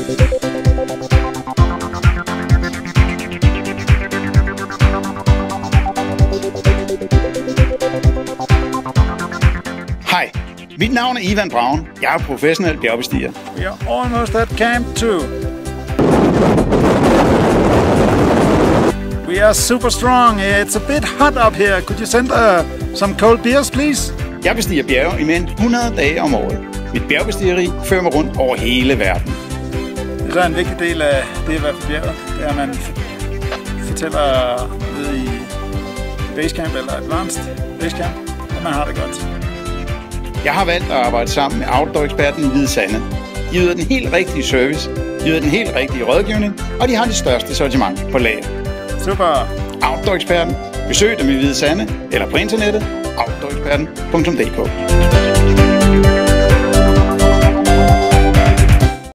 Hej, mit navn er Ivan Braun. Jeg er professionel bjergbestiger. We are almost at Camp 2. We are super strong. It's a bit hot up here. Could you send some cold beers, please? Jeg bestiger bjerge i mere end 100 dage om året. Mit bjergbestigeri fører mig rundt over hele verden. Det er så en vigtig del af det at være på bjerget. Det er, at man fortæller nede i Basecamp eller Advanced Basecamp, at man har det godt. Jeg har valgt at arbejde sammen med outdoor-eksperten Hvide Sande. De yder den helt rigtige service, de yder den helt rigtige rådgivning, og de har det største sortiment på lager. Super! Outdoor-eksperten. Besøg dem i Hvide Sande eller på internettet outdooreksperten.dk.